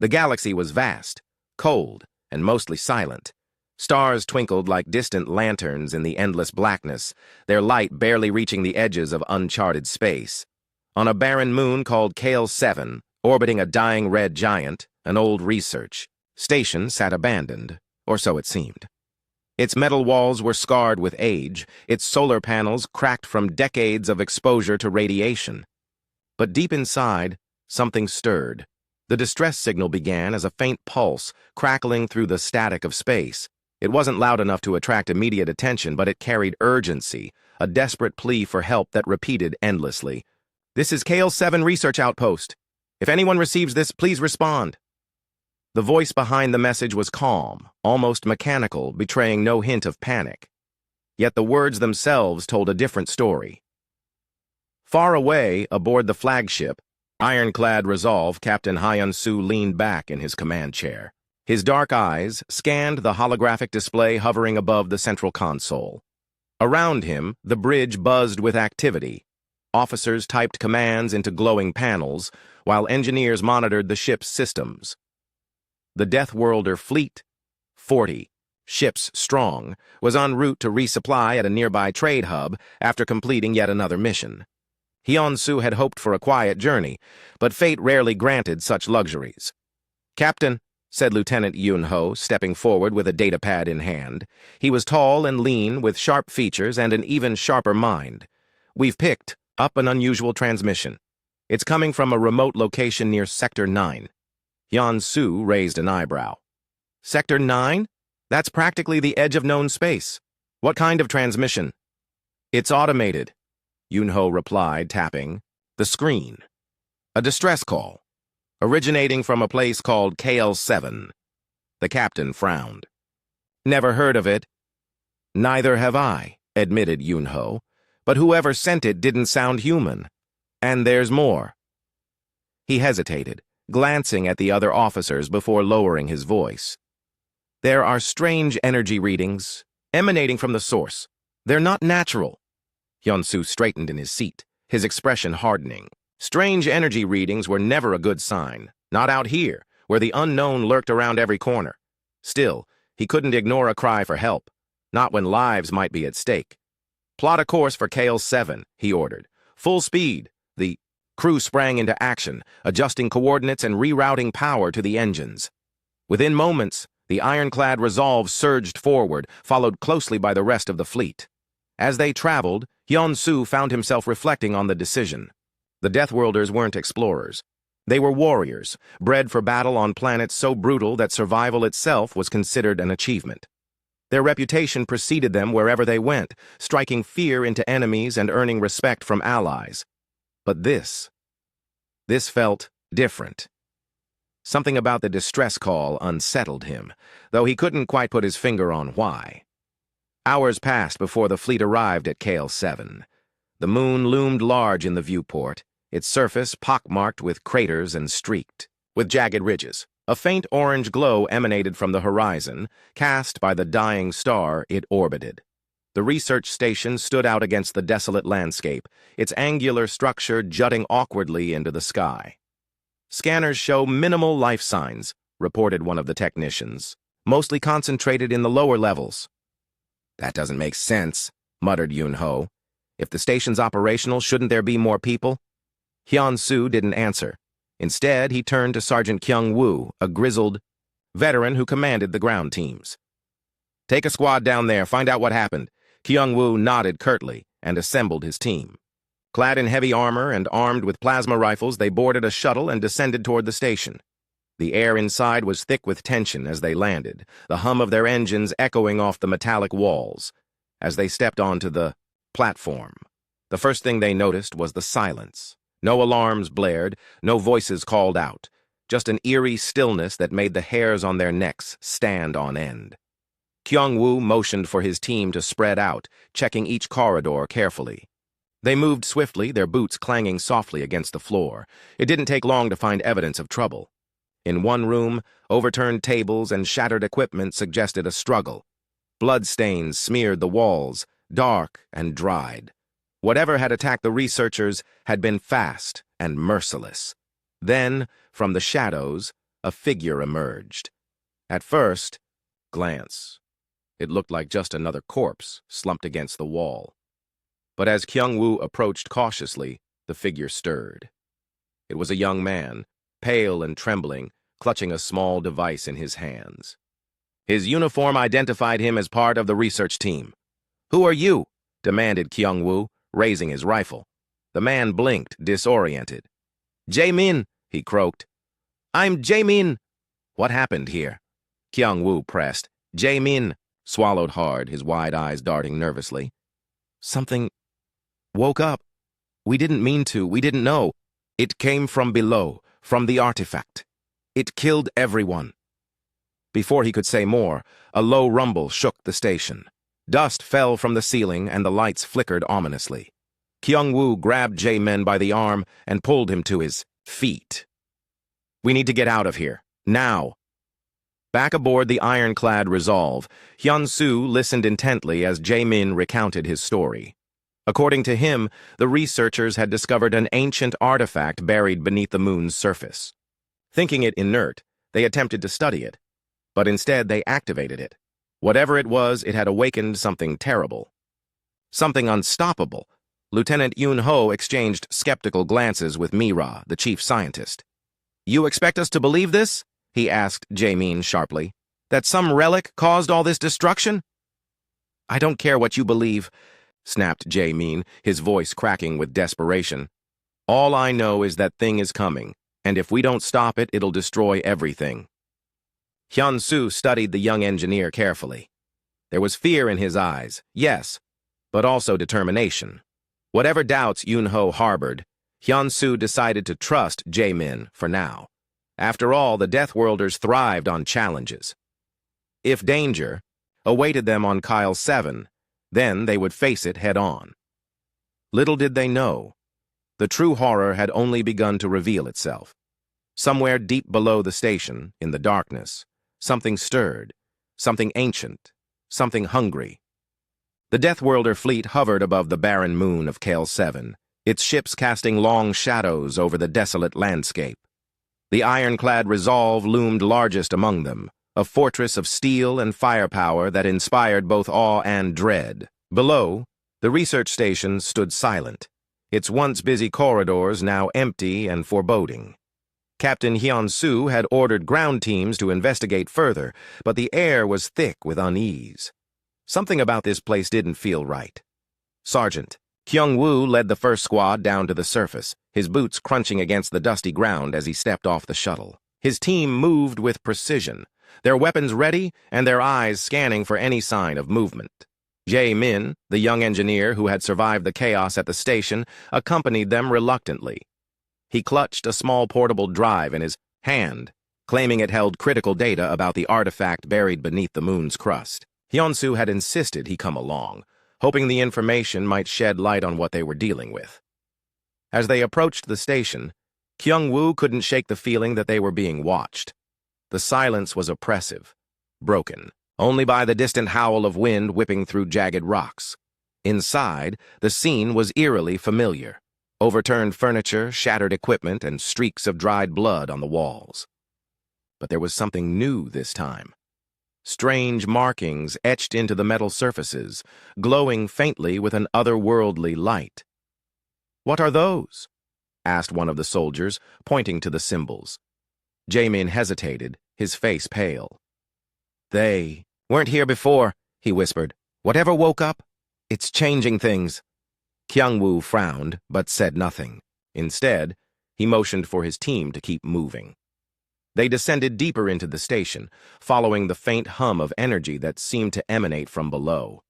The galaxy was vast, cold, and mostly silent. Stars twinkled like distant lanterns in the endless blackness, their light barely reaching the edges of uncharted space. On a barren moon called Kale 7, orbiting a dying red giant, an old research station sat abandoned, or so it seemed. Its metal walls were scarred with age, its solar panels cracked from decades of exposure to radiation. But deep inside, something stirred. The distress signal began as a faint pulse, crackling through the static of space. It wasn't loud enough to attract immediate attention, but it carried urgency, a desperate plea for help that repeated endlessly. "This is Kale 7 Research Outpost. If anyone receives this, please respond." The voice behind the message was calm, almost mechanical, betraying no hint of panic. Yet the words themselves told a different story. Far away, aboard the flagship, ironclad resolve, Captain Hyun-soo leaned back in his command chair. His dark eyes scanned the holographic display hovering above the central console. Around him, the bridge buzzed with activity. Officers typed commands into glowing panels, while engineers monitored the ship's systems. The Deathworlder fleet, 40 ships strong, was en route to resupply at a nearby trade hub after completing yet another mission. Hyun-soo had hoped for a quiet journey, but fate rarely granted such luxuries. "Captain," said Lieutenant Yun-ho, stepping forward with a datapad in hand. He was tall and lean, with sharp features and an even sharper mind. "We've picked up an unusual transmission. It's coming from a remote location near Sector 9. Hyun-soo raised an eyebrow. "Sector 9? That's practically the edge of known space. What kind of transmission?" "It's automated," Yun-ho replied, tapping the screen. "A distress call, originating from a place called Kale 7. The captain frowned. "Never heard of it." "Neither have I," admitted Yun-ho, "but whoever sent it didn't sound human. And there's more." He hesitated, glancing at the other officers before lowering his voice. "There are strange energy readings emanating from the source. They're not natural." Hyun-soo straightened in his seat, his expression hardening. Strange energy readings were never a good sign, not out here, where the unknown lurked around every corner. Still, he couldn't ignore a cry for help, not when lives might be at stake. "Plot a course for Kale 7, he ordered. "Full speed." The crew sprang into action, adjusting coordinates and rerouting power to the engines. Within moments, the ironclad resolve surged forward, followed closely by the rest of the fleet. As they traveled, Hyun-soo found himself reflecting on the decision. The Deathworlders weren't explorers. They were warriors, bred for battle on planets so brutal that survival itself was considered an achievement. Their reputation preceded them wherever they went, striking fear into enemies and earning respect from allies. But this felt different. Something about the distress call unsettled him, though he couldn't quite put his finger on why. Hours passed before the fleet arrived at Kale 7. The moon loomed large in the viewport, its surface pockmarked with craters and streaked with jagged ridges. A faint orange glow emanated from the horizon, cast by the dying star it orbited. The research station stood out against the desolate landscape, its angular structure jutting awkwardly into the sky. "Scanners show minimal life signs," reported one of the technicians, "mostly concentrated in the lower levels." "That doesn't make sense," muttered Yun-ho. "If the station's operational, shouldn't there be more people?" Hyun-soo didn't answer. Instead, he turned to Sergeant Kyung-woo, a grizzled veteran who commanded the ground teams. "Take a squad down there, find out what happened." Kyung-woo nodded curtly and assembled his team. Clad in heavy armor and armed with plasma rifles, they boarded a shuttle and descended toward the station. The air inside was thick with tension as they landed, the hum of their engines echoing off the metallic walls. As they stepped onto the platform, the first thing they noticed was the silence. No alarms blared, no voices called out, just an eerie stillness that made the hairs on their necks stand on end. Kyung-woo motioned for his team to spread out, checking each corridor carefully. They moved swiftly, their boots clanging softly against the floor. It didn't take long to find evidence of trouble. In one room, overturned tables and shattered equipment suggested a struggle. Bloodstains smeared the walls, dark and dried. Whatever had attacked the researchers had been fast and merciless. Then, from the shadows, a figure emerged. At first glance, it looked like just another corpse slumped against the wall. But as Kyung-woo approached cautiously, the figure stirred. It was a young man, pale and trembling, clutching a small device in his hands. His uniform identified him as part of the research team. "Who are you?" demanded Kyung-woo, raising his rifle. The man blinked, disoriented. "Jae-min," he croaked. "I'm Jae-min." "What happened here?" Kyung-woo pressed. Jae-min swallowed hard, his wide eyes darting nervously. "Something woke up. We didn't mean to. We didn't know. It came from below, from the artifact. It killed everyone." Before he could say more, a low rumble shook the station. Dust fell from the ceiling and the lights flickered ominously. Kyung-woo grabbed Jae-min by the arm and pulled him to his feet. "We need to get out of here. Now." Back aboard the ironclad Resolve, Hyun-soo listened intently as Jae-min recounted his story. According to him, the researchers had discovered an ancient artifact buried beneath the moon's surface. Thinking it inert, they attempted to study it, but instead they activated it. Whatever it was, it had awakened something terrible. Something unstoppable. Lieutenant Yoon-ho exchanged skeptical glances with Mira, the chief scientist. "You expect us to believe this?" he asked Jae-min sharply. "That some relic caused all this destruction?" "I don't care what you believe," snapped Jae-min, his voice cracking with desperation. "All I know is that thing is coming, and if we don't stop it, it'll destroy everything." Hyun-soo studied the young engineer carefully. There was fear in his eyes, yes, but also determination. Whatever doubts Yoon-ho harbored, Hyun-soo decided to trust Jae-min for now. After all, the Deathworlders thrived on challenges. If danger awaited them on Kyle 7, then they would face it head-on. Little did they know, the true horror had only begun to reveal itself. Somewhere deep below the station, in the darkness, something stirred, something ancient, something hungry. The Deathworlder fleet hovered above the barren moon of Kale 7, its ships casting long shadows over the desolate landscape. The ironclad Resolve loomed largest among them, a fortress of steel and firepower that inspired both awe and dread. Below, the research station stood silent, its once busy corridors now empty and foreboding. Captain Hyun-soo had ordered ground teams to investigate further, but the air was thick with unease. Something about this place didn't feel right. Sergeant Kyung-woo led the first squad down to the surface, his boots crunching against the dusty ground as he stepped off the shuttle. His team moved with precision, their weapons ready and their eyes scanning for any sign of movement. Jae-min, the young engineer who had survived the chaos at the station, accompanied them reluctantly. He clutched a small portable drive in his hand, claiming it held critical data about the artifact buried beneath the moon's crust. Hyun-soo had insisted he come along, hoping the information might shed light on what they were dealing with. As they approached the station, Kyung-woo couldn't shake the feeling that they were being watched. The silence was oppressive, broken only by the distant howl of wind whipping through jagged rocks. Inside, the scene was eerily familiar. Overturned furniture, shattered equipment, and streaks of dried blood on the walls. But there was something new this time. Strange markings etched into the metal surfaces, glowing faintly with an otherworldly light. "What are those?" asked one of the soldiers, pointing to the symbols. Jae-min hesitated, his face pale. "They weren't here before," he whispered. "Whatever woke up, it's changing things." Kyung-woo frowned, but said nothing. Instead, he motioned for his team to keep moving. They descended deeper into the station, following the faint hum of energy that seemed to emanate from below.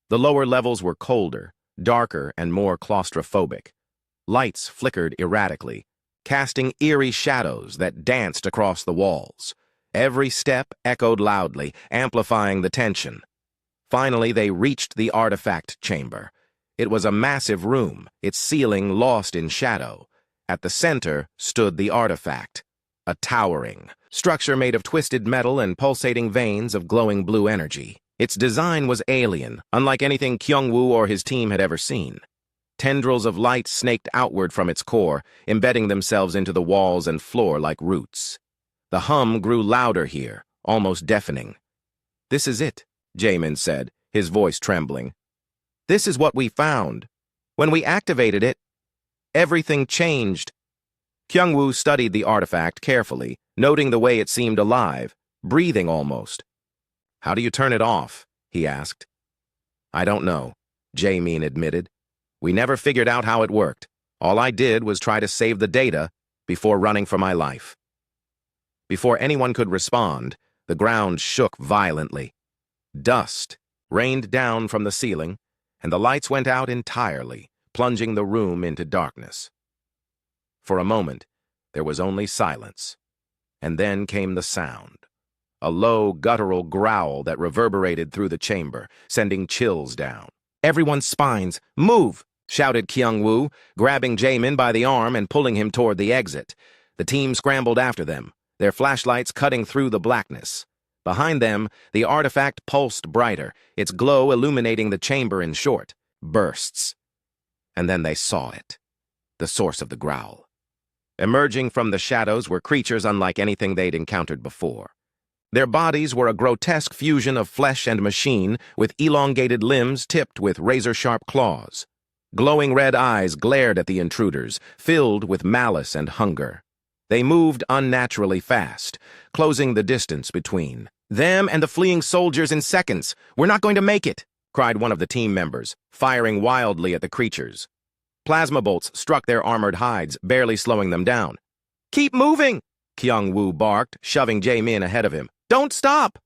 The lower levels were colder, darker, and more claustrophobic. Lights flickered erratically, casting eerie shadows that danced across the walls. Every step echoed loudly, amplifying the tension. Finally, they reached the artifact chamber. It was a massive room, its ceiling lost in shadow. At the center stood the artifact, a towering structure made of twisted metal and pulsating veins of glowing blue energy. Its design was alien, unlike anything Kyung-woo or his team had ever seen. Tendrils of light snaked outward from its core, embedding themselves into the walls and floor like roots. The hum grew louder here, almost deafening. "This is it," Jamin said, his voice trembling. "This is what we found. When we activated it, everything changed." Kyungwoo studied the artifact carefully, noting the way it seemed alive, breathing almost. "How do you turn it off?" he asked. "I don't know," Jamin admitted. "We never figured out how it worked. All I did was try to save the data before running for my life." Before anyone could respond, the ground shook violently. Dust rained down from the ceiling, and the lights went out entirely, plunging the room into darkness. For a moment, there was only silence, and then came the sound. A low, guttural growl that reverberated through the chamber, sending chills down. "Everyone's spines, move!" shouted Kyungwoo, grabbing Jamin by the arm and pulling him toward the exit. The team scrambled after them, their flashlights cutting through the blackness. Behind them, the artifact pulsed brighter, its glow illuminating the chamber in short bursts. And then they saw it, the source of the growl. Emerging from the shadows were creatures unlike anything they'd encountered before. Their bodies were a grotesque fusion of flesh and machine, with elongated limbs tipped with razor-sharp claws. Glowing red eyes glared at the intruders, filled with malice and hunger. They moved unnaturally fast, closing the distance between them and the fleeing soldiers in seconds. "We're not going to make it," cried one of the team members, firing wildly at the creatures. Plasma bolts struck their armored hides, barely slowing them down. "Keep moving!" Kyungwoo barked, shoving Jamin ahead of him. "Don't stop!"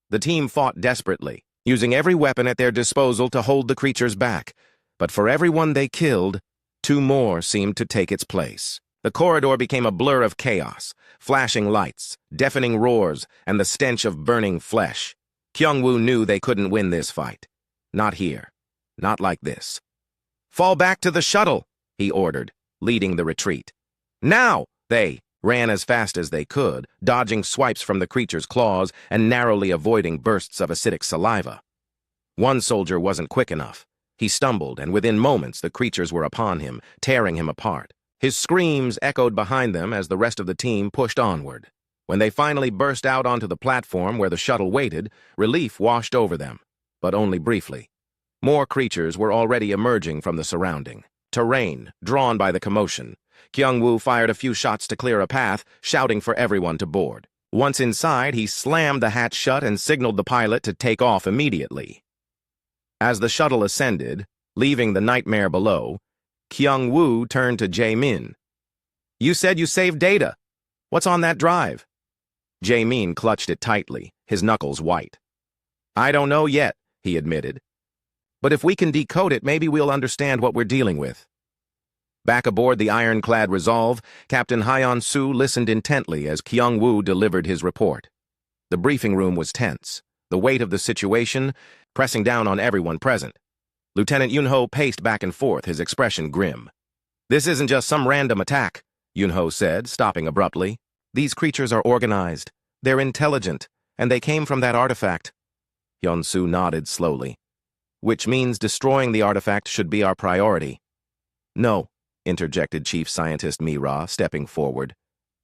The team fought desperately, using every weapon at their disposal to hold the creatures back. But for every one they killed, 2 more seemed to take its place. The corridor became a blur of chaos, flashing lights, deafening roars, and the stench of burning flesh. Kyungwoo knew they couldn't win this fight. Not here. Not like this. "Fall back to the shuttle," he ordered, leading the retreat. "Now!" They ran as fast as they could, dodging swipes from the creature's claws and narrowly avoiding bursts of acidic saliva. One soldier wasn't quick enough. He stumbled, and within moments the creatures were upon him, tearing him apart. His screams echoed behind them as the rest of the team pushed onward. When they finally burst out onto the platform where the shuttle waited, relief washed over them, but only briefly. More creatures were already emerging from the surrounding terrain, drawn by the commotion. Kyungwoo fired a few shots to clear a path, shouting for everyone to board. Once inside, he slammed the hatch shut and signaled the pilot to take off immediately. As the shuttle ascended, leaving the nightmare below, Kyungwoo turned to Jamin. "You said you saved data. What's on that drive?" Jamin clutched it tightly, his knuckles white. "I don't know yet," he admitted. "But if we can decode it, maybe we'll understand what we're dealing with." Back aboard the ironclad Resolve, Captain Hyeon-soo listened intently as Kyungwoo delivered his report. The briefing room was tense, the weight of the situation pressing down on everyone present. Lieutenant Yunho paced back and forth, his expression grim. "This isn't just some random attack," Yunho said, stopping abruptly. "These creatures are organized. They're intelligent, and they came from that artifact." Hyun-soo nodded slowly. "Which means destroying the artifact should be our priority." "No," interjected Chief Scientist Mira, stepping forward.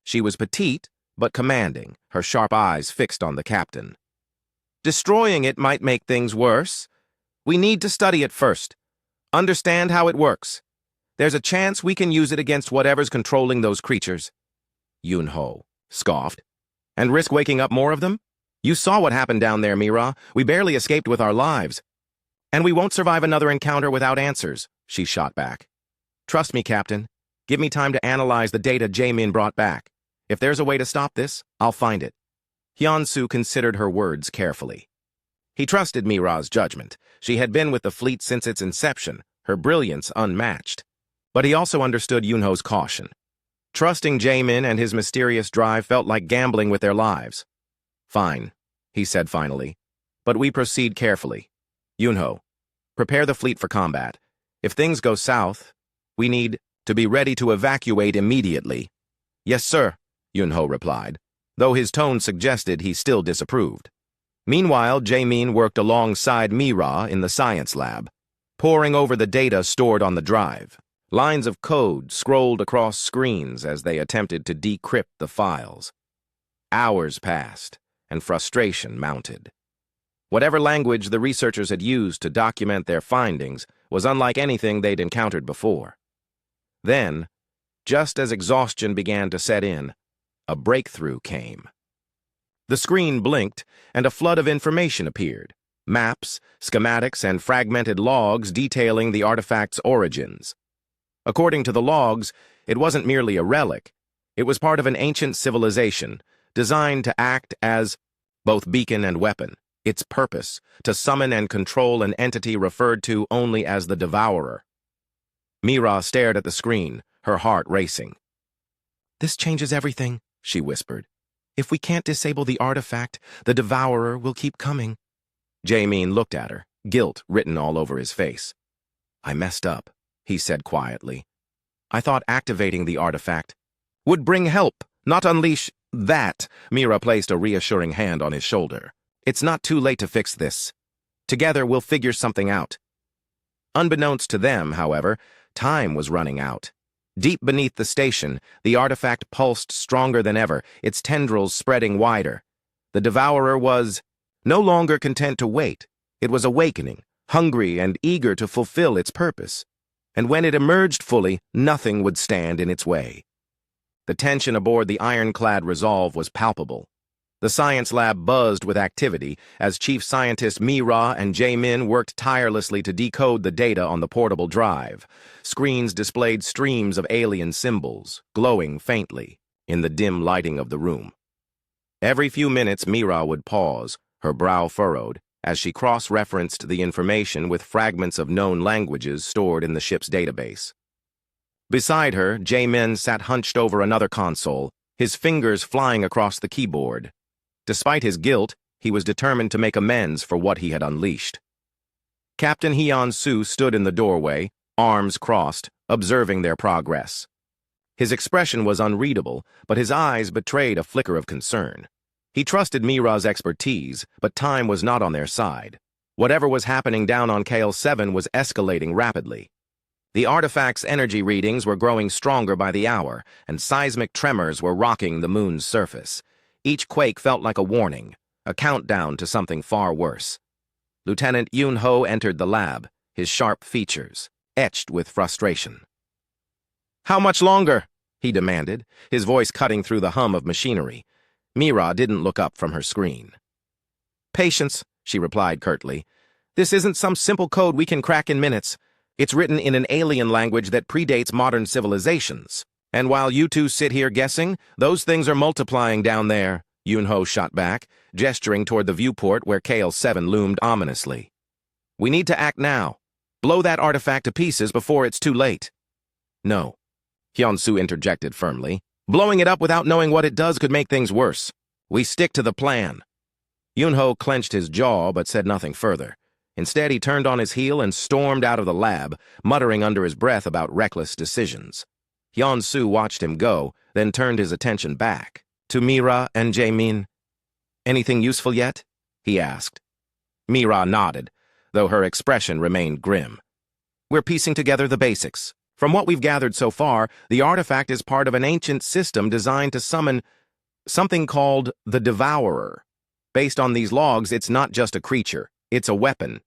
She was petite, but commanding, her sharp eyes fixed on the captain. "Destroying it might make things worse. We need to study it first. Understand how it works. There's a chance we can use it against whatever's controlling those creatures." Yunho scoffed. "And risk waking up more of them? You saw what happened down there, Mira. We barely escaped with our lives. And we won't survive another encounter without answers," she shot back. "Trust me, Captain. Give me time to analyze the data Jamin brought back. If there's a way to stop this, I'll find it." Hyun-soo considered her words carefully. He trusted Mira's judgment. She had been with the fleet since its inception, her brilliance unmatched. But he also understood Yunho's caution. Trusting Jamin and his mysterious drive felt like gambling with their lives. "Fine," he said finally. "But we proceed carefully. Yunho, prepare the fleet for combat. If things go south, we need to be ready to evacuate immediately." "Yes, sir," Yunho replied, though his tone suggested he still disapproved. Meanwhile, Jamin worked alongside Mira in the science lab, poring over the data stored on the drive. Lines of code scrolled across screens as they attempted to decrypt the files. Hours passed, and frustration mounted. Whatever language the researchers had used to document their findings was unlike anything they'd encountered before. Then, just as exhaustion began to set in, a breakthrough came. The screen blinked, and a flood of information appeared. Maps, schematics, and fragmented logs detailing the artifact's origins. According to the logs, it wasn't merely a relic. It was part of an ancient civilization, designed to act as both beacon and weapon. Its purpose, to summon and control an entity referred to only as the Devourer. Mira stared at the screen, her heart racing. "This changes everything," she whispered. "If we can't disable the artifact, the Devourer will keep coming." Jamin looked at her, guilt written all over his face. "I messed up," he said quietly. "I thought activating the artifact would bring help, not unleash that." Mira placed a reassuring hand on his shoulder. "It's not too late to fix this. Together we'll figure something out." Unbeknownst to them, however, time was running out. Deep beneath the station, the artifact pulsed stronger than ever, its tendrils spreading wider. The Devourer was no longer content to wait. It was awakening, hungry and eager to fulfill its purpose. And when it emerged fully, nothing would stand in its way. The tension aboard the ironclad Resolve was palpable. The science lab buzzed with activity as Chief Scientist Mira and Jamin worked tirelessly to decode the data on the portable drive. Screens displayed streams of alien symbols, glowing faintly in the dim lighting of the room. Every few minutes, Mira would pause, her brow furrowed, as she cross-referenced the information with fragments of known languages stored in the ship's database. Beside her, Jamin sat hunched over another console, his fingers flying across the keyboard. Despite his guilt, he was determined to make amends for what he had unleashed. Captain Hyun-soo stood in the doorway, arms crossed, observing their progress. His expression was unreadable, but his eyes betrayed a flicker of concern. He trusted Mira's expertise, but time was not on their side. Whatever was happening down on KL-7 was escalating rapidly. The artifact's energy readings were growing stronger by the hour, and seismic tremors were rocking the moon's surface. Each quake felt like a warning, a countdown to something far worse. Lieutenant Yoon-ho entered the lab, his sharp features etched with frustration. "How much longer?" he demanded, his voice cutting through the hum of machinery. Mira didn't look up from her screen. "Patience," she replied curtly. "This isn't some simple code we can crack in minutes. It's written in an alien language that predates modern civilizations. And while you two sit here guessing, those things are multiplying down there," Yoon-ho shot back, gesturing toward the viewport where KL-7 loomed ominously. "We need to act now. Blow that artifact to pieces before it's too late." "No," Hyun-soo interjected firmly. "Blowing it up without knowing what it does could make things worse. We stick to the plan." Yoon-ho clenched his jaw but said nothing further. Instead, he turned on his heel and stormed out of the lab, muttering under his breath about reckless decisions. Hyun-soo watched him go, then turned his attention back to Mira and Jamin. "Anything useful yet?" he asked. Mira nodded, though her expression remained grim. "We're piecing together the basics. From what we've gathered so far, the artifact is part of an ancient system designed to summon something called the Devourer. Based on these logs, it's not just a creature, it's a weapon.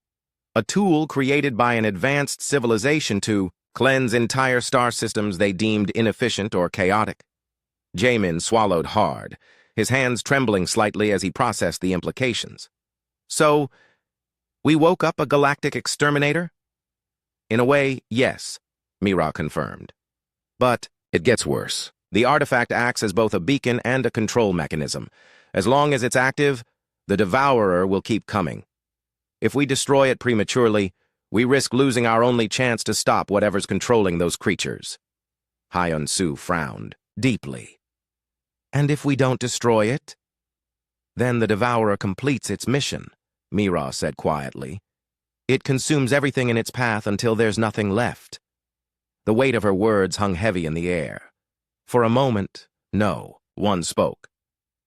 A tool created by an advanced civilization to cleanse entire star systems they deemed inefficient or chaotic." Jamin swallowed hard, his hands trembling slightly as he processed the implications. "So, we woke up a galactic exterminator?" "In a way, yes," Mira confirmed. "But it gets worse. The artifact acts as both a beacon and a control mechanism. As long as it's active, the Devourer will keep coming. If we destroy it prematurely, we risk losing our only chance to stop whatever's controlling those creatures." Hyun-soo frowned deeply. "And if we don't destroy it?" "Then the Devourer completes its mission," Mira said quietly. "It consumes everything in its path until there's nothing left." The weight of her words hung heavy in the air. For a moment, no one spoke.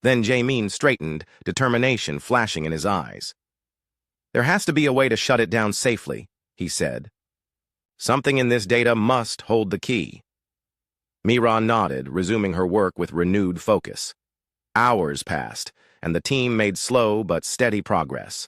Then Jamin straightened, determination flashing in his eyes. "There has to be a way to shut it down safely," he said. "Something in this data must hold the key." Mira nodded, resuming her work with renewed focus. Hours passed, and the team made slow but steady progress.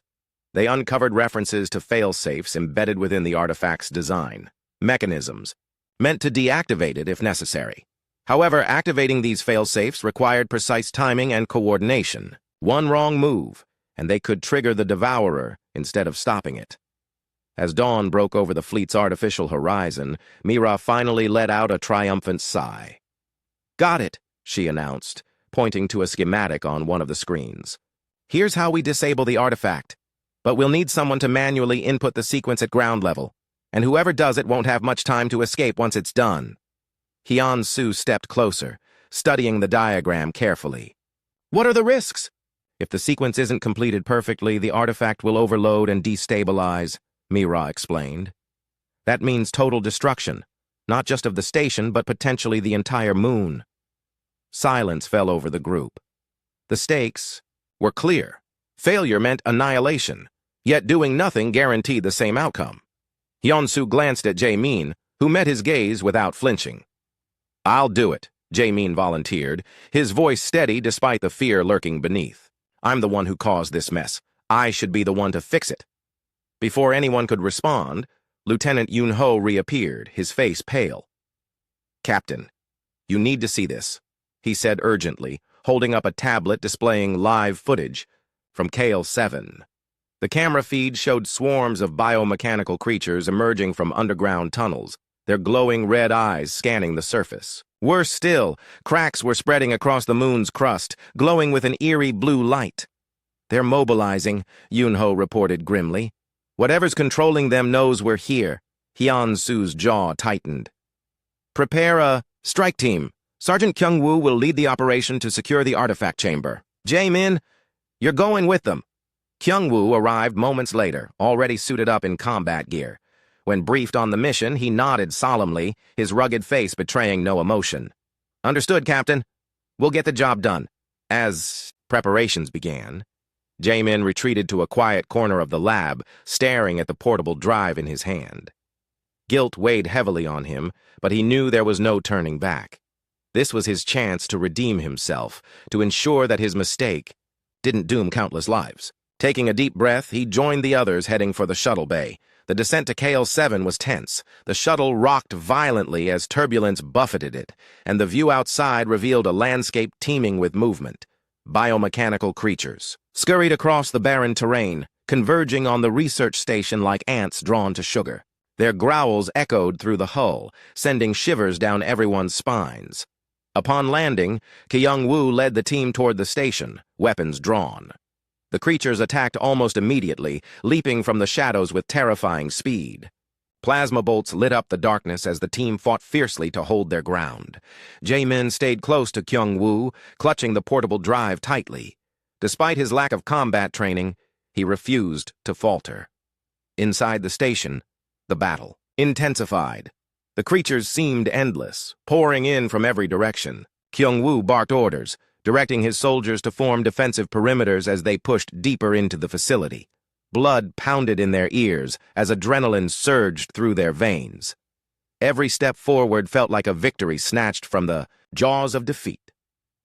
They uncovered references to fail-safes embedded within the artifact's design, mechanisms, meant to deactivate it if necessary. However, activating these fail-safes required precise timing and coordination. One wrong move, and they could trigger the Devourer instead of stopping it. As dawn broke over the fleet's artificial horizon, Mira finally let out a triumphant sigh. "Got it," she announced, pointing to a schematic on one of the screens. "Here's how we disable the artifact. But we'll need someone to manually input the sequence at ground level, and whoever does it won't have much time to escape once it's done." Hyun-Soo stepped closer, studying the diagram carefully. "What are the risks?" "If the sequence isn't completed perfectly, the artifact will overload and destabilize," Mira explained. "That means total destruction, not just of the station, but potentially the entire moon." Silence fell over the group. The stakes were clear. Failure meant annihilation, yet doing nothing guaranteed the same outcome. Hyun-Soo glanced at Jae-min, who met his gaze without flinching. "I'll do it," Jae-min volunteered, his voice steady despite the fear lurking beneath. "I'm the one who caused this mess. I should be the one to fix it." Before anyone could respond, Lieutenant Yoon-ho reappeared, his face pale. "Captain, you need to see this," he said urgently, holding up a tablet displaying live footage from KL-7. The camera feed showed swarms of biomechanical creatures emerging from underground tunnels, their glowing red eyes scanning the surface. Worse still, cracks were spreading across the moon's crust, glowing with an eerie blue light. "They're mobilizing," Yoon-ho reported grimly. "Whatever's controlling them knows we're here." Hyun-Soo's jaw tightened. "Prepare a strike team. Sergeant Kyung-woo will lead the operation to secure the artifact chamber. Jae-min, you're going with them." Kyung-woo arrived moments later, already suited up in combat gear. When briefed on the mission, he nodded solemnly, his rugged face betraying no emotion. "Understood, Captain. We'll get the job done." As preparations began, Jae-min retreated to a quiet corner of the lab, staring at the portable drive in his hand. Guilt weighed heavily on him, but he knew there was no turning back. This was his chance to redeem himself, to ensure that his mistake didn't doom countless lives. Taking a deep breath, he joined the others heading for the shuttle bay. The descent to KL-7 was tense. The shuttle rocked violently as turbulence buffeted it, and the view outside revealed a landscape teeming with movement. Biomechanical creatures scurried across the barren terrain, converging on the research station like ants drawn to sugar. Their growls echoed through the hull, sending shivers down everyone's spines. Upon landing, Kyung-woo led the team toward the station, weapons drawn. The creatures attacked almost immediately, leaping from the shadows with terrifying speed. Plasma bolts lit up the darkness as the team fought fiercely to hold their ground. Jae-min stayed close to Kyung-woo, clutching the portable drive tightly. Despite his lack of combat training, he refused to falter. Inside the station, the battle intensified. The creatures seemed endless, pouring in from every direction. Kyung-woo barked orders, directing his soldiers to form defensive perimeters as they pushed deeper into the facility. Blood pounded in their ears as adrenaline surged through their veins. Every step forward felt like a victory snatched from the jaws of defeat.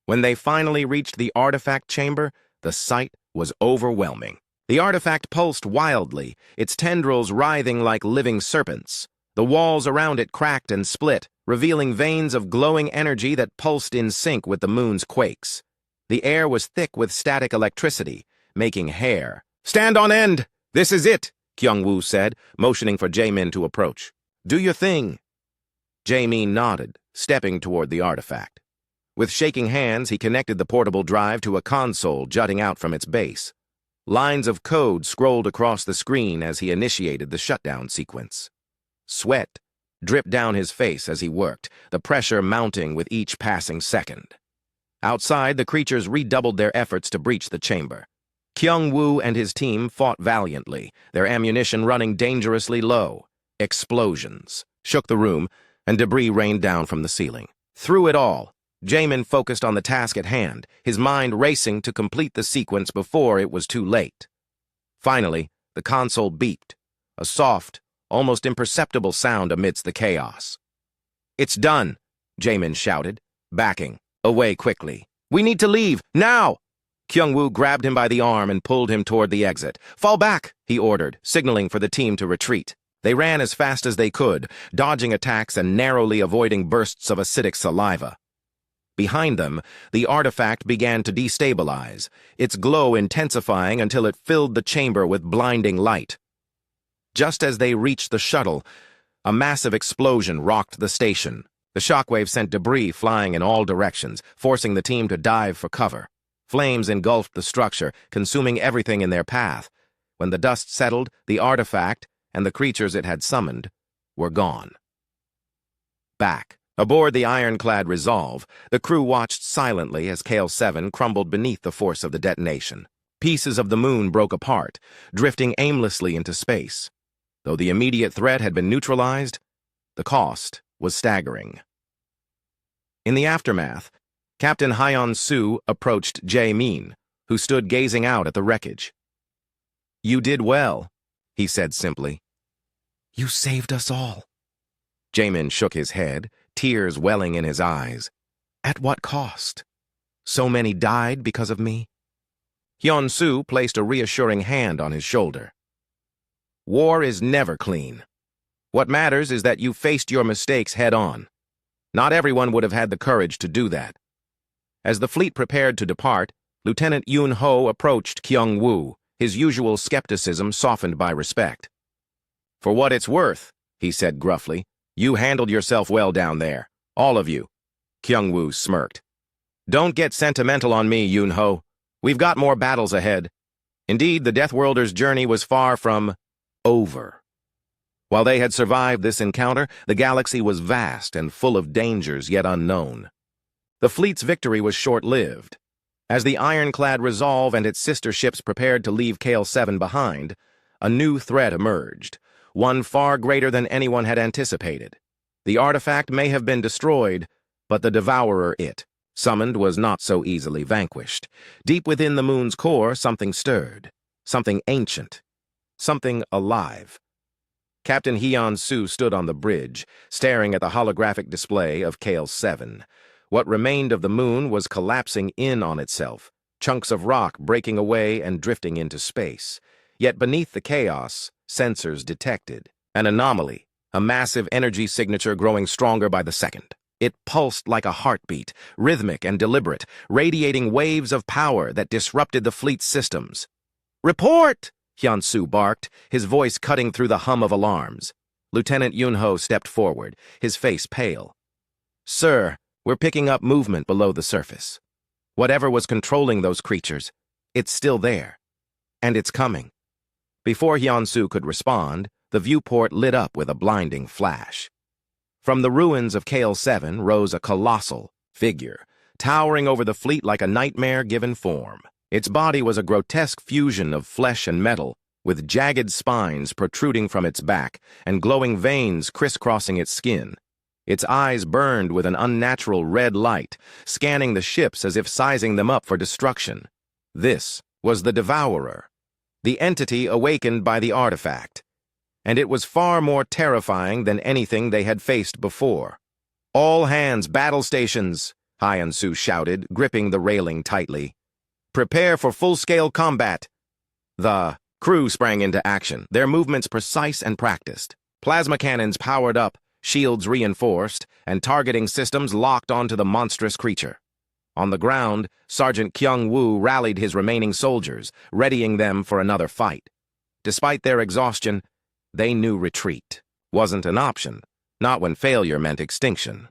When they finally reached the artifact chamber, the sight was overwhelming. The artifact pulsed wildly, its tendrils writhing like living serpents. The walls around it cracked and split, revealing veins of glowing energy that pulsed in sync with the moon's quakes. The air was thick with static electricity, making hair. "Stand on end! This is it!" Kyung-woo said, motioning for Jae-min to approach. "Do your thing." Jae-min nodded, stepping toward the artifact. With shaking hands, he connected the portable drive to a console jutting out from its base. Lines of code scrolled across the screen as he initiated the shutdown sequence. Sweat dripped down his face as he worked, the pressure mounting with each passing second. Outside, the creatures redoubled their efforts to breach the chamber. Kyung-woo and his team fought valiantly, their ammunition running dangerously low. Explosions shook the room, and debris rained down from the ceiling. Through it all, Jae-min focused on the task at hand, his mind racing to complete the sequence before it was too late. Finally, the console beeped, a soft, almost imperceptible sound amidst the chaos. "It's done," Jae-min shouted, backing away quickly. We need to leave, now! Kyung-woo grabbed him by the arm and pulled him toward the exit. Fall back, he ordered, signaling for the team to retreat. They ran as fast as they could, dodging attacks and narrowly avoiding bursts of acidic saliva. Behind them, the artifact began to destabilize, its glow intensifying until it filled the chamber with blinding light. Just as they reached the shuttle, a massive explosion rocked the station. The shockwave sent debris flying in all directions, forcing the team to dive for cover. Flames engulfed the structure, consuming everything in their path. When the dust settled, the artifact, and the creatures it had summoned, were gone. Back, aboard the ironclad Resolve, the crew watched silently as KL-7 crumbled beneath the force of the detonation. Pieces of the moon broke apart, drifting aimlessly into space. Though the immediate threat had been neutralized, the cost was staggering. In the aftermath, Captain Hyun-soo approached Jae-min, who stood gazing out at the wreckage. "You did well," he said simply. "You saved us all." Jae-min shook his head, tears welling in his eyes. "At what cost? So many died because of me?" Hyun-soo placed a reassuring hand on his shoulder. "War is never clean. What matters is that you faced your mistakes head-on. Not everyone would have had the courage to do that." As the fleet prepared to depart, Lieutenant Yoon-ho approached Kyung-woo, his usual skepticism softened by respect. "For what it's worth," he said gruffly, "you handled yourself well down there. All of you." Kyung-woo smirked. "Don't get sentimental on me, Yoon-ho. We've got more battles ahead." Indeed, the Deathworlder's journey was far from over. While they had survived this encounter, the galaxy was vast and full of dangers yet unknown. The fleet's victory was short-lived. As the ironclad Resolve and its sister ships prepared to leave KL-7 behind, a new threat emerged, one far greater than anyone had anticipated. The artifact may have been destroyed, but the devourer it summoned was not so easily vanquished. Deep within the moon's core, something stirred, something ancient, something alive. Captain Hyun-soo stood on the bridge, staring at the holographic display of KL-7. What remained of the moon was collapsing in on itself, chunks of rock breaking away and drifting into space. Yet beneath the chaos, sensors detected an anomaly, a massive energy signature growing stronger by the second. It pulsed like a heartbeat, rhythmic and deliberate, radiating waves of power that disrupted the fleet's systems. "Report!" Hyun-soo barked, his voice cutting through the hum of alarms. Lieutenant Yoon-ho stepped forward, his face pale. "Sir, we're picking up movement below the surface. Whatever was controlling those creatures, it's still there. And it's coming." Before Hyun-soo could respond, the viewport lit up with a blinding flash. From the ruins of KL-7 rose a colossal figure, towering over the fleet like a nightmare given form. Its body was a grotesque fusion of flesh and metal, with jagged spines protruding from its back and glowing veins crisscrossing its skin. Its eyes burned with an unnatural red light, scanning the ships as if sizing them up for destruction. This was the Devourer, the entity awakened by the artifact. And it was far more terrifying than anything they had faced before. "All hands, battle stations!" Hyun-soo shouted, gripping the railing tightly. "Prepare for full-scale combat!" The crew sprang into action, their movements precise and practiced. Plasma cannons powered up, shields reinforced, and targeting systems locked onto the monstrous creature. On the ground, Sergeant Kyung-woo rallied his remaining soldiers, readying them for another fight. Despite their exhaustion, they knew retreat wasn't an option, not when failure meant extinction.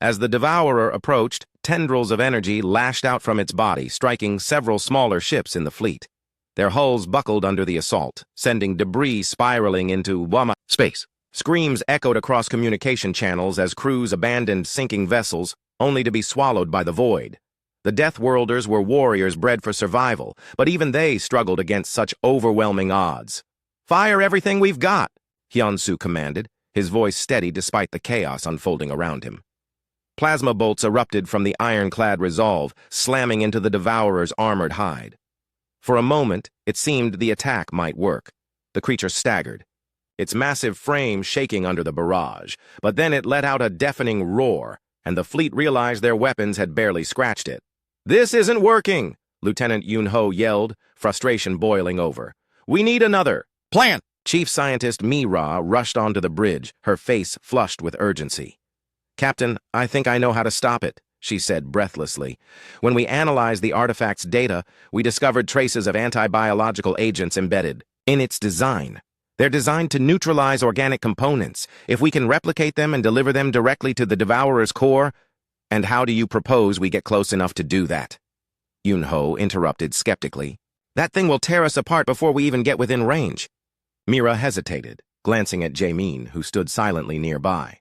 As the Devourer approached, tendrils of energy lashed out from its body, striking several smaller ships in the fleet. Their hulls buckled under the assault, sending debris spiraling into space. Screams echoed across communication channels as crews abandoned sinking vessels, only to be swallowed by the void. The Deathworlders were warriors bred for survival, but even they struggled against such overwhelming odds. "Fire everything we've got," Hyun-soo commanded, his voice steady despite the chaos unfolding around him. Plasma bolts erupted from the ironclad Resolve, slamming into the Devourer's armored hide. For a moment, it seemed the attack might work. The creature staggered, its massive frame shaking under the barrage, but then it let out a deafening roar, and the fleet realized their weapons had barely scratched it. "This isn't working!" Lieutenant Yun-ho yelled, frustration boiling over. "We need another plan!" Chief Scientist Mi-Ra rushed onto the bridge, her face flushed with urgency. "Captain, I think I know how to stop it," she said breathlessly. "When we analyzed the artifact's data, we discovered traces of anti-biological agents embedded in its design. They're designed to neutralize organic components. If we can replicate them and deliver them directly to the Devourer's core—" "And how do you propose we get close enough to do that?" Yun-ho interrupted skeptically. "That thing will tear us apart before we even get within range." Mira hesitated, glancing at Jae-min, who stood silently nearby.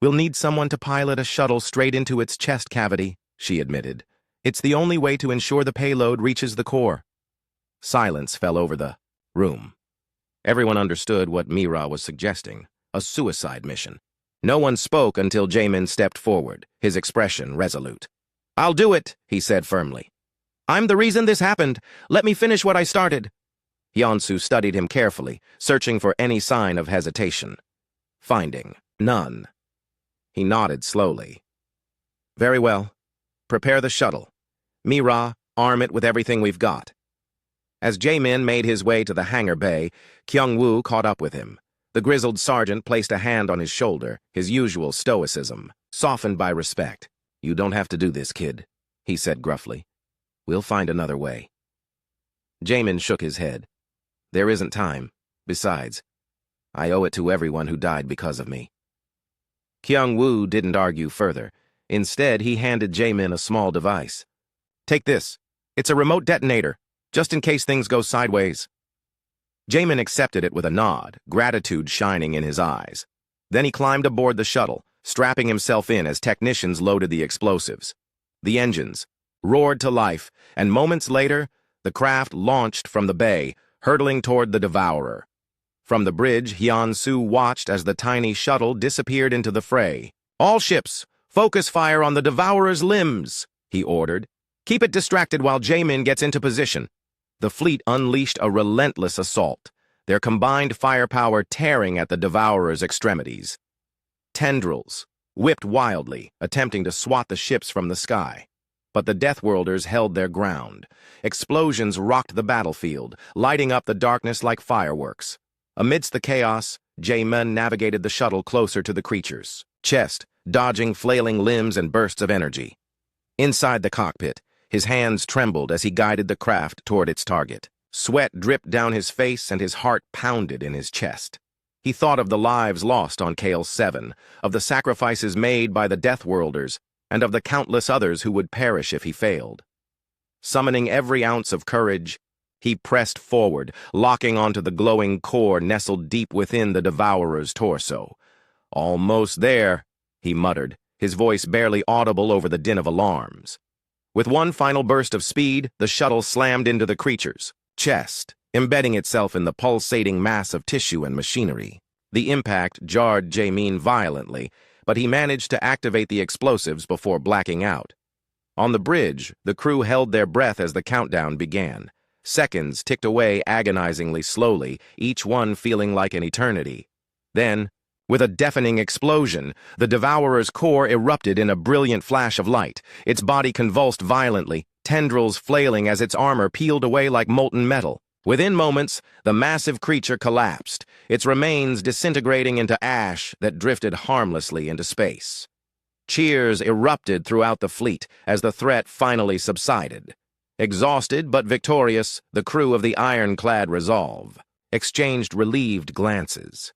"We'll need someone to pilot a shuttle straight into its chest cavity," she admitted. "It's the only way to ensure the payload reaches the core." Silence fell over the room. Everyone understood what Mira was suggesting, a suicide mission. No one spoke until Jae-min stepped forward, his expression resolute. "I'll do it," he said firmly. "I'm the reason this happened. Let me finish what I started." Hyun-soo studied him carefully, searching for any sign of hesitation. Finding none. He nodded slowly. "Very well. Prepare the shuttle. Mi-Ra, arm it with everything we've got." As Jae-min made his way to the hangar bay, Kyung-woo caught up with him. The grizzled sergeant placed a hand on his shoulder, his usual stoicism, softened by respect. "You don't have to do this, kid," he said gruffly. "We'll find another way." Jae-min shook his head. "There isn't time. Besides, I owe it to everyone who died because of me." Kyung-woo didn't argue further. Instead, he handed Jae-min a small device. "Take this. It's a remote detonator, just in case things go sideways." Jae-min accepted it with a nod, gratitude shining in his eyes. Then he climbed aboard the shuttle, strapping himself in as technicians loaded the explosives. The engines roared to life, and moments later, the craft launched from the bay, hurtling toward the Devourer. From the bridge, Hyun-soo watched as the tiny shuttle disappeared into the fray. "All ships, focus fire on the Devourer's limbs," he ordered. "Keep it distracted while Jae-min gets into position." The fleet unleashed a relentless assault, their combined firepower tearing at the Devourer's extremities. Tendrils whipped wildly, attempting to swat the ships from the sky. But the Deathworlders held their ground. Explosions rocked the battlefield, lighting up the darkness like fireworks. Amidst the chaos, Jae-min navigated the shuttle closer to the creatures' chest, dodging flailing limbs and bursts of energy. Inside the cockpit, his hands trembled as he guided the craft toward its target. Sweat dripped down his face and his heart pounded in his chest. He thought of the lives lost on KL-7, of the sacrifices made by the Deathworlders, and of the countless others who would perish if he failed. Summoning every ounce of courage, he pressed forward, locking onto the glowing core nestled deep within the Devourer's torso. "Almost there," he muttered, his voice barely audible over the din of alarms. With one final burst of speed, the shuttle slammed into the creature's chest, embedding itself in the pulsating mass of tissue and machinery. The impact jarred Jae-min violently, but he managed to activate the explosives before blacking out. On the bridge, the crew held their breath as the countdown began. Seconds ticked away agonizingly slowly, each one feeling like an eternity. Then, with a deafening explosion, the Devourer's core erupted in a brilliant flash of light, its body convulsed violently, tendrils flailing as its armor peeled away like molten metal. Within moments, the massive creature collapsed, its remains disintegrating into ash that drifted harmlessly into space. Cheers erupted throughout the fleet as the threat finally subsided. Exhausted but victorious, the crew of the ironclad Resolve exchanged relieved glances.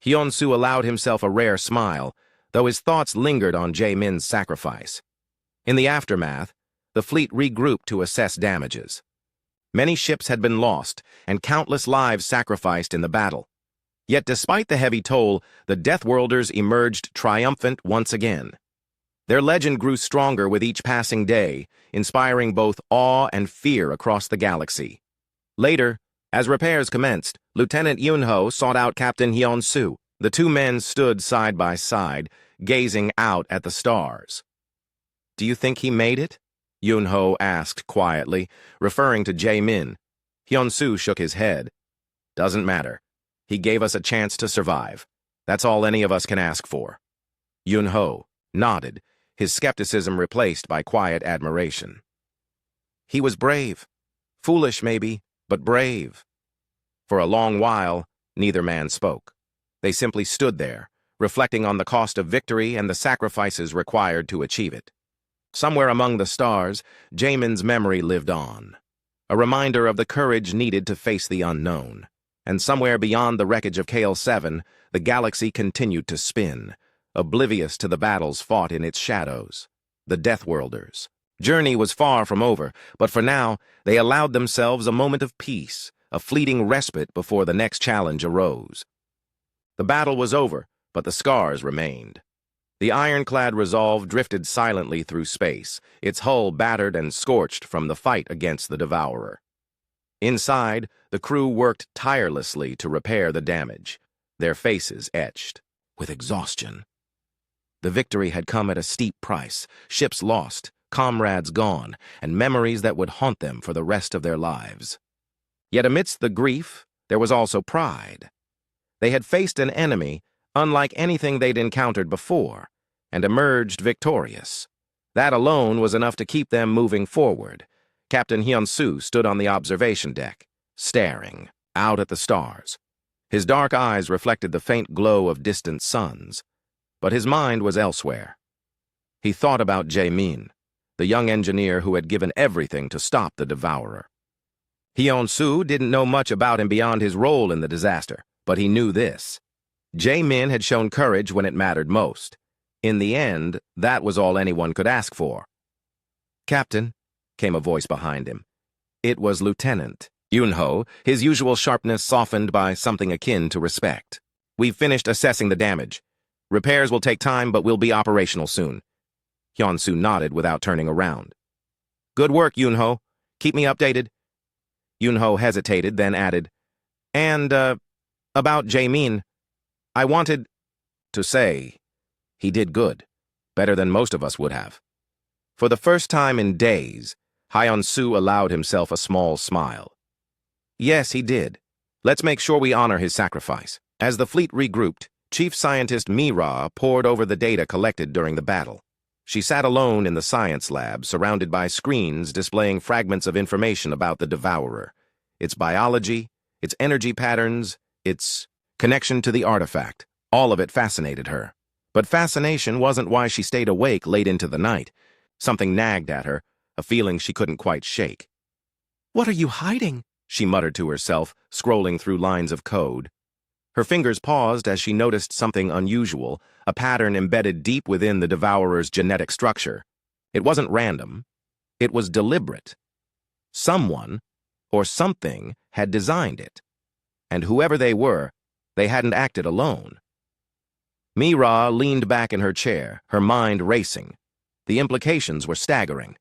Hyun-soo allowed himself a rare smile, though his thoughts lingered on Jae-min's sacrifice. In the aftermath, the fleet regrouped to assess damages. Many ships had been lost, and countless lives sacrificed in the battle. Yet despite the heavy toll, the Deathworlders emerged triumphant once again. Their legend grew stronger with each passing day, inspiring both awe and fear across the galaxy. Later, as repairs commenced, Lieutenant Yun-ho sought out Captain Hyun-soo. The two men stood side by side, gazing out at the stars. "Do you think he made it?" Yun-ho asked quietly, referring to Jae-min. Hyun-soo shook his head. "Doesn't matter. He gave us a chance to survive. That's all any of us can ask for." Yun-ho nodded, his skepticism replaced by quiet admiration. He was brave. Foolish, maybe, but brave. For a long while, neither man spoke. They simply stood there, reflecting on the cost of victory and the sacrifices required to achieve it. Somewhere among the stars, Jamin's memory lived on, a reminder of the courage needed to face the unknown. And somewhere beyond the wreckage of KL-7, the galaxy continued to spin, oblivious to the battles fought in its shadows, the Deathworlders. Journey was far from over, but for now, they allowed themselves a moment of peace, a fleeting respite before the next challenge arose. The battle was over, but the scars remained. The ironclad Resolve drifted silently through space, its hull battered and scorched from the fight against the Devourer. Inside, the crew worked tirelessly to repair the damage, their faces etched with exhaustion. The victory had come at a steep price, ships lost, comrades gone, and memories that would haunt them for the rest of their lives. Yet amidst the grief, there was also pride. They had faced an enemy unlike anything they'd encountered before, and emerged victorious. That alone was enough to keep them moving forward. Captain Hyun-soo stood on the observation deck, staring out at the stars. His dark eyes reflected the faint glow of distant suns, but his mind was elsewhere. He thought about Jae-min, the young engineer who had given everything to stop the Devourer. Hyun-soo didn't know much about him beyond his role in the disaster, but he knew this. Jae-min had shown courage when it mattered most. In the end, that was all anyone could ask for. "Captain," came a voice behind him. It was Lieutenant Yunho, his usual sharpness softened by something akin to respect. "We've finished assessing the damage. Repairs will take time, but we'll be operational soon." Hyun-soo nodded without turning around. "Good work, Yunho. Keep me updated." Yunho hesitated, then added, "And, about Jae-min, I wanted to say he did good, better than most of us would have." For the first time in days, Hyun-soo allowed himself a small smile. "Yes, he did. Let's make sure we honor his sacrifice." As the fleet regrouped, Chief Scientist Mira pored over the data collected during the battle. She sat alone in the science lab, surrounded by screens displaying fragments of information about the Devourer, its biology, its energy patterns, its connection to the artifact. All of it fascinated her. But fascination wasn't why she stayed awake late into the night. Something nagged at her, a feeling she couldn't quite shake. "What are you hiding?" she muttered to herself, scrolling through lines of code. Her fingers paused as she noticed something unusual, a pattern embedded deep within the Devourer's genetic structure. It wasn't random. It was deliberate. Someone, or something, had designed it. And whoever they were, they hadn't acted alone. Mira leaned back in her chair, her mind racing. The implications were staggering.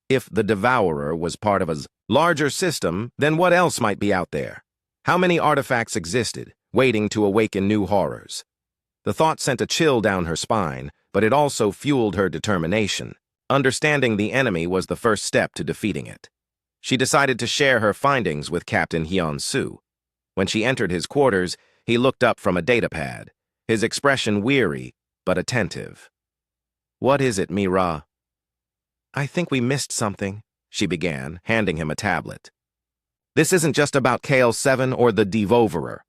If the Devourer was part of a larger system, then what else might be out there? How many artifacts existed, waiting to awaken new horrors? The thought sent a chill down her spine, but it also fueled her determination. Understanding the enemy was the first step to defeating it. She decided to share her findings with Captain Hyun-soo. When she entered his quarters, he looked up from a datapad, his expression weary but attentive. "What is it, Mira?" "I think we missed something," she began, handing him a tablet. "This isn't just about KL-7 or the Devourer.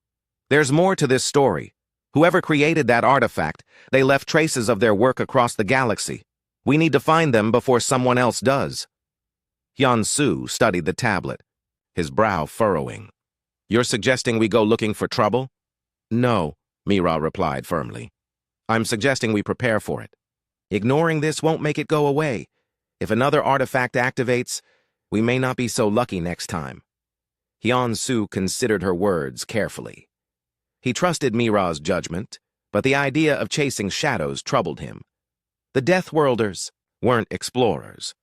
There's more to this story. Whoever created that artifact, they left traces of their work across the galaxy. We need to find them before someone else does." Hyun-soo studied the tablet, his brow furrowing. "You're suggesting we go looking for trouble?" "No," Mira replied firmly. "I'm suggesting we prepare for it. Ignoring this won't make it go away. If another artifact activates, we may not be so lucky next time." Hyun-soo considered her words carefully. He trusted Mira's judgment, but the idea of chasing shadows troubled him. The Deathworlders weren't explorers.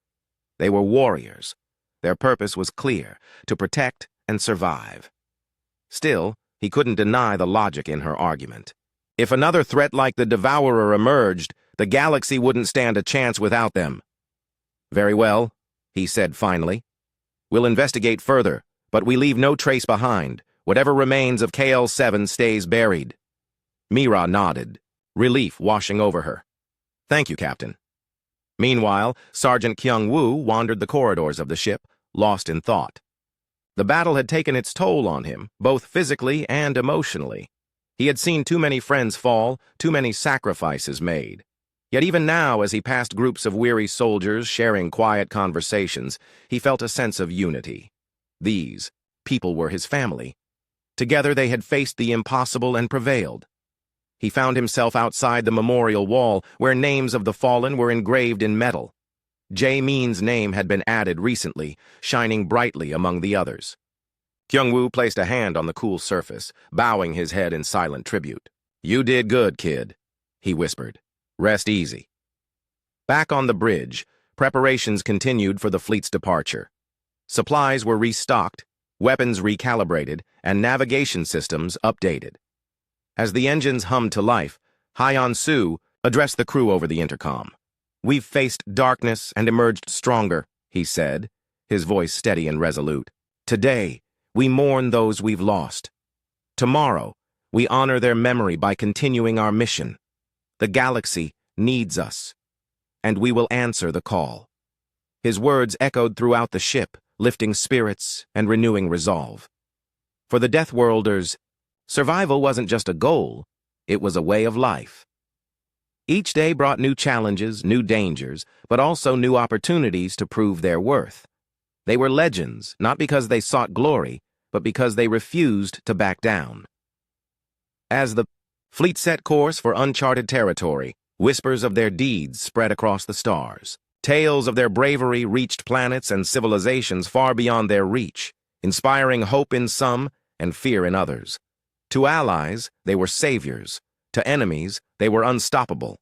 They were warriors. Their purpose was clear, to protect and survive. Still, he couldn't deny the logic in her argument. If another threat like the Devourer emerged, the galaxy wouldn't stand a chance without them. "Very well," he said finally. "We'll investigate further, but we leave no trace behind. Whatever remains of KL-7 stays buried." Mira nodded, relief washing over her. "Thank you, Captain." Meanwhile, Sergeant Kyung-woo wandered the corridors of the ship, lost in thought. The battle had taken its toll on him, both physically and emotionally. He had seen too many friends fall, too many sacrifices made. Yet even now, as he passed groups of weary soldiers sharing quiet conversations, he felt a sense of unity. These people were his family. Together they had faced the impossible and prevailed. He found himself outside the memorial wall, where names of the fallen were engraved in metal. Jae-min's name had been added recently, shining brightly among the others. Kyung-woo placed a hand on the cool surface, bowing his head in silent tribute. "You did good, kid," he whispered. "Rest easy." Back on the bridge, preparations continued for the fleet's departure. Supplies were restocked, weapons recalibrated, and navigation systems updated. As the engines hummed to life, Hyeon-soo addressed the crew over the intercom. "We've faced darkness and emerged stronger," he said, his voice steady and resolute. "Today, we mourn those we've lost. Tomorrow, we honor their memory by continuing our mission. The galaxy needs us, and we will answer the call." His words echoed throughout the ship, lifting spirits and renewing resolve. For the Deathworlders, survival wasn't just a goal, it was a way of life. Each day brought new challenges, new dangers, but also new opportunities to prove their worth. They were legends, not because they sought glory, but because they refused to back down. As the fleet set course for uncharted territory, whispers of their deeds spread across the stars. Tales of their bravery reached planets and civilizations far beyond their reach, inspiring hope in some and fear in others. To allies, they were saviors. To enemies, they were unstoppable.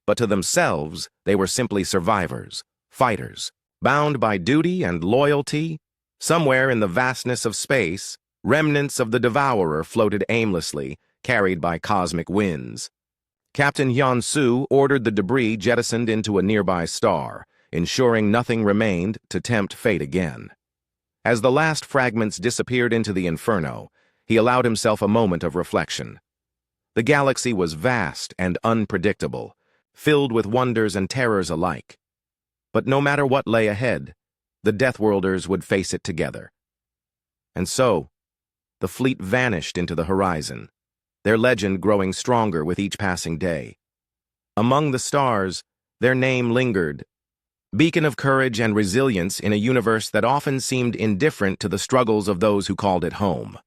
But to themselves, they were simply survivors, fighters, bound by duty and loyalty. Somewhere in the vastness of space, remnants of the Devourer floated aimlessly, carried by cosmic winds. Captain Hyun-soo ordered the debris jettisoned into a nearby star, ensuring nothing remained to tempt fate again. As the last fragments disappeared into the inferno, he allowed himself a moment of reflection. The galaxy was vast and unpredictable, filled with wonders and terrors alike. But no matter what lay ahead, the Deathworlders would face it together. And so, the fleet vanished into the horizon, their legend growing stronger with each passing day. Among the stars, their name lingered, beacon of courage and resilience in a universe that often seemed indifferent to the struggles of those who called it home.